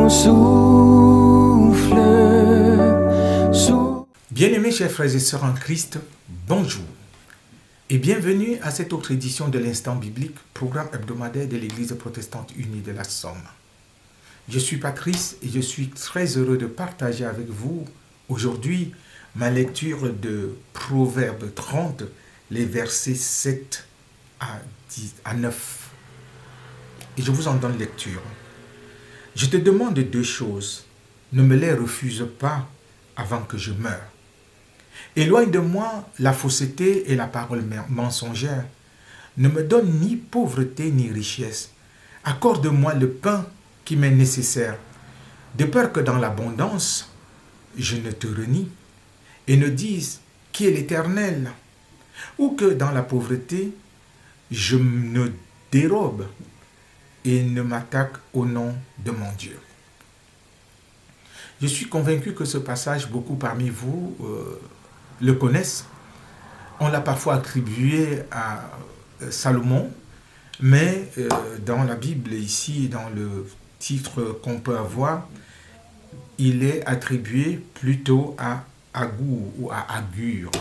mon souffle. Bien-aimés chers frères et sœurs en Christ, bonjour et bienvenue à cette autre édition de l'Instant Biblique, programme hebdomadaire de l'Église protestante unie de la Somme. Je suis Patrice et je suis très heureux de partager avec vous aujourd'hui ma lecture de Proverbe 30, les versets 7 à 9. Et je vous en donne lecture. Je te demande deux choses, ne me les refuse pas avant que je meure. Éloigne de moi la fausseté et la parole mensongère. Ne me donne ni pauvreté ni richesse. Accorde-moi le pain qui m'est nécessaire, de peur que dans l'abondance, je ne te renie et ne dise qui est l'Éternel, ou que dans la pauvreté, je me dérobe et ne m'attaque au nom de mon Dieu. Je suis convaincu que ce passage, beaucoup parmi vous le connaissent. On l'a parfois attribué à Salomon, mais dans la Bible, ici, dans le titre qu'on peut avoir, il est attribué plutôt à Agur ou à Agur.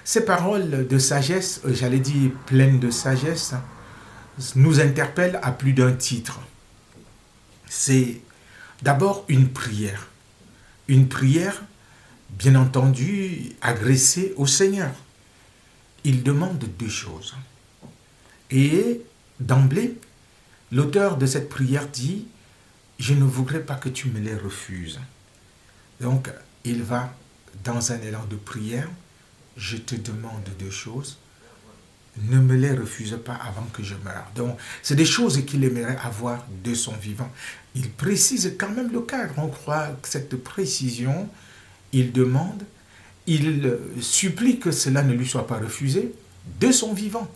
Ces paroles de sagesse, j'allais dire pleines de sagesse, nous interpellent à plus d'un titre. C'est d'abord une prière. Une prière, bien entendu, adressée au Seigneur. Il demande deux choses. Et d'emblée, l'auteur de cette prière dit « Je ne voudrais pas que tu me les refuses ». Donc, il va dans un élan de prière « Je te demande deux choses, ne me les refuse pas avant que je meure ». Donc, c'est des choses qu'il aimerait avoir de son vivant. Il précise quand même le cadre. On croit que cette précision, il demande, il supplie que cela ne lui soit pas refusé de son vivant.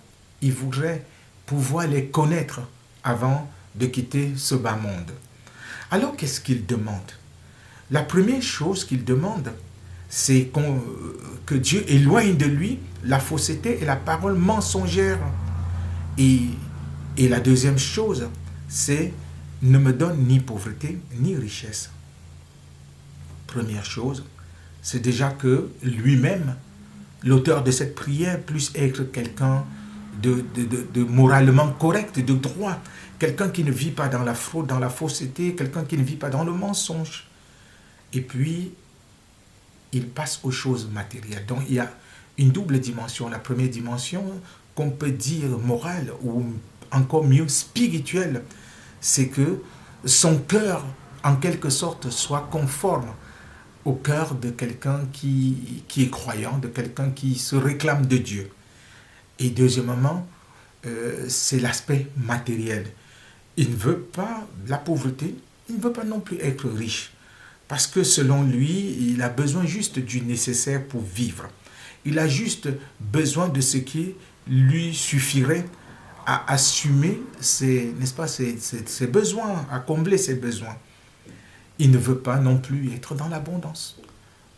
Il voudrait pouvoir les connaître avant de quitter ce bas monde. Alors, qu'est-ce qu'il demande? La première chose qu'il demande, c'est que Dieu éloigne de lui la fausseté et la parole mensongère. Et la deuxième chose, c'est ne me donne ni pauvreté ni richesse. Première chose, c'est déjà que lui-même, l'auteur de cette prière, puisse être quelqu'un de moralement correct, de droit, quelqu'un qui ne vit pas dans la fraude, dans la fausseté, quelqu'un qui ne vit pas dans le mensonge. Et puis, il passe aux choses matérielles. Donc, il y a une double dimension. La première dimension, qu'on peut dire morale ou encore mieux spirituelle, c'est que son cœur, en quelque sorte, soit conforme au cœur de quelqu'un qui est croyant, de quelqu'un qui se réclame de Dieu. Et deuxièmement, c'est l'aspect matériel. Il ne veut pas la pauvreté, il ne veut pas non plus être riche. Parce que selon lui, il a besoin juste du nécessaire pour vivre. Il a juste besoin de ce qui lui suffirait à assumer ses besoins, à combler ses besoins. Il ne veut pas non plus être dans l'abondance.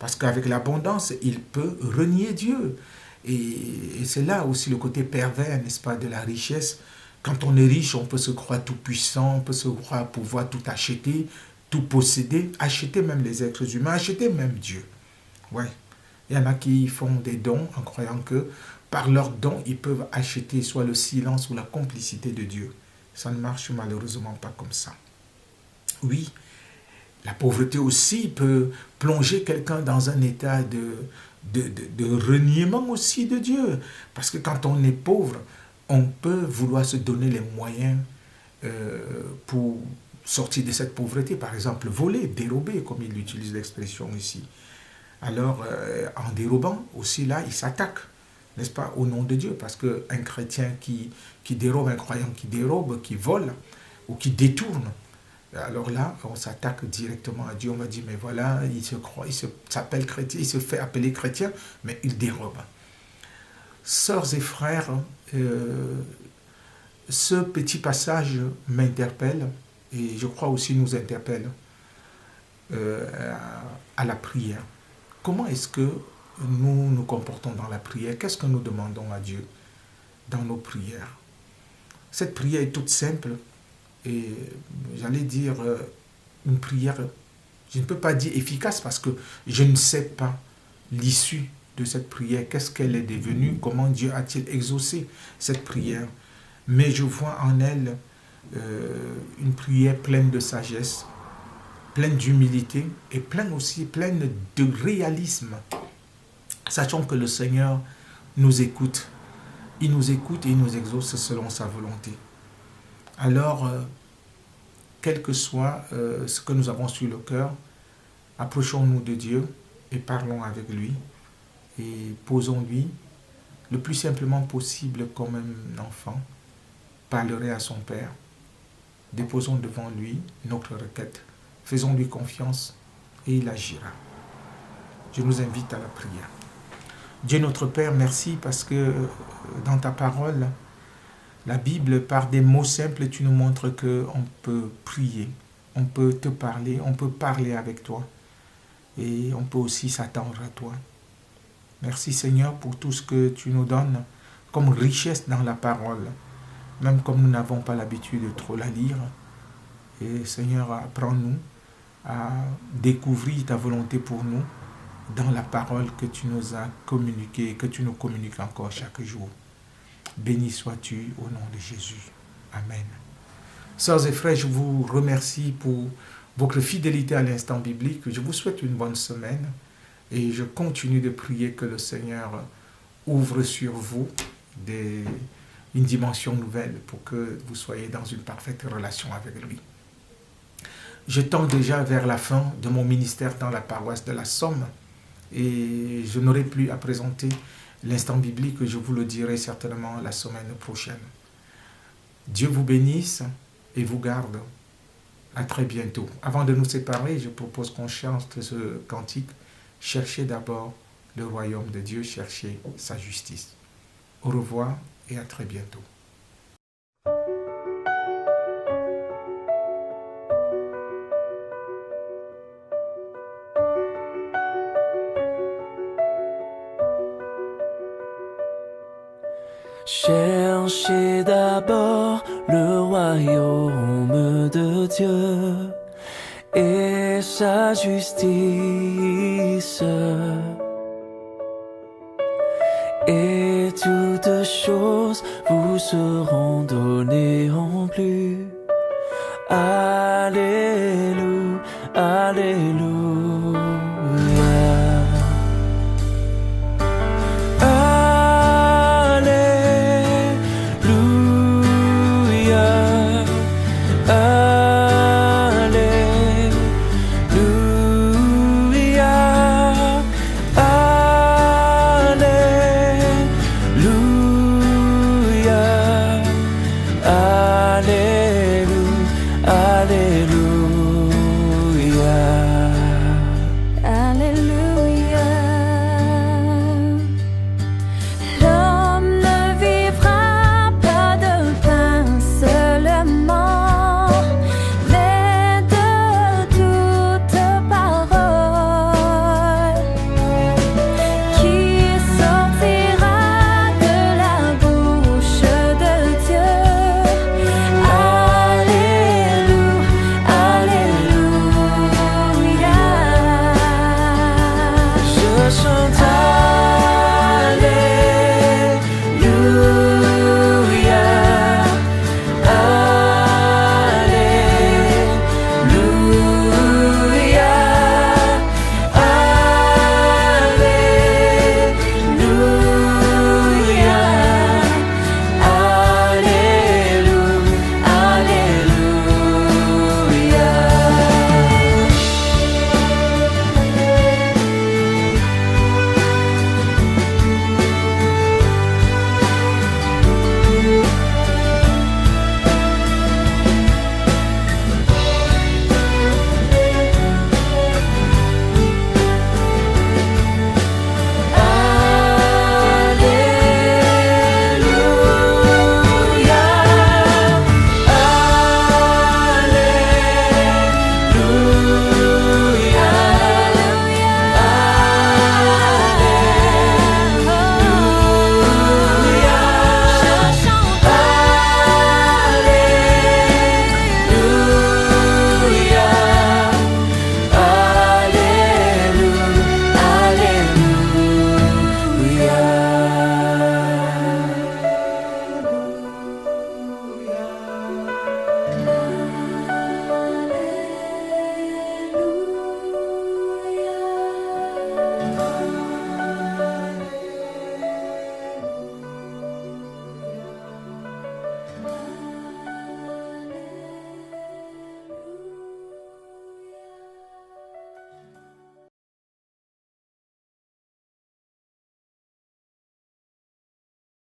Parce qu'avec l'abondance, il peut renier Dieu. Et c'est là aussi le côté pervers, n'est-ce pas, de la richesse. Quand on est riche, on peut se croire tout puissant, on peut se croire pouvoir tout acheter, tout posséder, acheter même les êtres humains, acheter même Dieu. Ouais. Il y en a qui font des dons en croyant que par leurs dons, ils peuvent acheter soit le silence ou la complicité de Dieu. Ça ne marche malheureusement pas comme ça. Oui, la pauvreté aussi peut plonger quelqu'un dans un état de reniement aussi de Dieu. Parce que quand on est pauvre, on peut vouloir se donner les moyens pour sortir de cette pauvreté. Par exemple, voler, dérober, comme il utilise l'expression ici. Alors, en dérobant aussi, là, il s'attaque, n'est-ce pas, au nom de Dieu. Parce qu'un chrétien qui dérobe, un croyant qui dérobe, qui vole ou qui détourne, alors là, on s'attaque directement à Dieu. On va dire, mais voilà, il s'appelle chrétien, il se fait appeler chrétien, mais il dérobe. Sœurs et frères, ce petit passage m'interpelle, et je crois aussi nous interpelle à la prière. Comment est-ce que nous nous comportons dans la prière? Qu'est-ce que nous demandons à Dieu dans nos prières? Cette prière est toute simple et j'allais dire une prière, je ne peux pas dire efficace parce que je ne sais pas l'issue de cette prière, qu'est-ce qu'elle est devenue, comment Dieu a-t-il exaucé cette prière. Mais je vois en elle une prière pleine de sagesse, pleine d'humilité et pleine de réalisme, sachant que le Seigneur nous écoute. Il nous écoute et il nous exauce selon sa volonté. Alors, quel que soit ce que nous avons sur le cœur, approchons-nous de Dieu et parlons avec lui et posons-lui le plus simplement possible comme un enfant parlerait à son Père. Déposons devant lui notre requête, faisons-lui confiance et il agira. Je nous invite à la prière. Dieu notre Père, merci parce que dans ta parole, la Bible, par des mots simples, tu nous montres qu'on peut prier, on peut te parler, on peut parler avec toi et on peut aussi s'attendre à toi. Merci Seigneur pour tout ce que tu nous donnes comme richesse dans la parole, même comme nous n'avons pas l'habitude de trop la lire. Et Seigneur, apprends-nous à découvrir ta volonté pour nous dans la parole que tu nous as communiquée et que tu nous communiques encore chaque jour. Béni sois-tu au nom de Jésus. Amen. Sœurs et frères, je vous remercie pour votre fidélité à l'instant biblique. Je vous souhaite une bonne semaine et je continue de prier que le Seigneur ouvre sur vous une dimension nouvelle pour que vous soyez dans une parfaite relation avec lui. Je tends déjà vers la fin de mon ministère dans la paroisse de la Somme et je n'aurai plus à présenter l'instant biblique, je vous le dirai certainement la semaine prochaine. Dieu vous bénisse et vous garde. À très bientôt. Avant de nous séparer, je propose qu'on chante ce cantique. Cherchez d'abord le royaume de Dieu, cherchez sa justice. Au revoir et à très bientôt. Cherchez d'abord le royaume de Dieu et sa justice, et toutes choses vous seront données en plus. Alléluia, alléluia. Alléluia.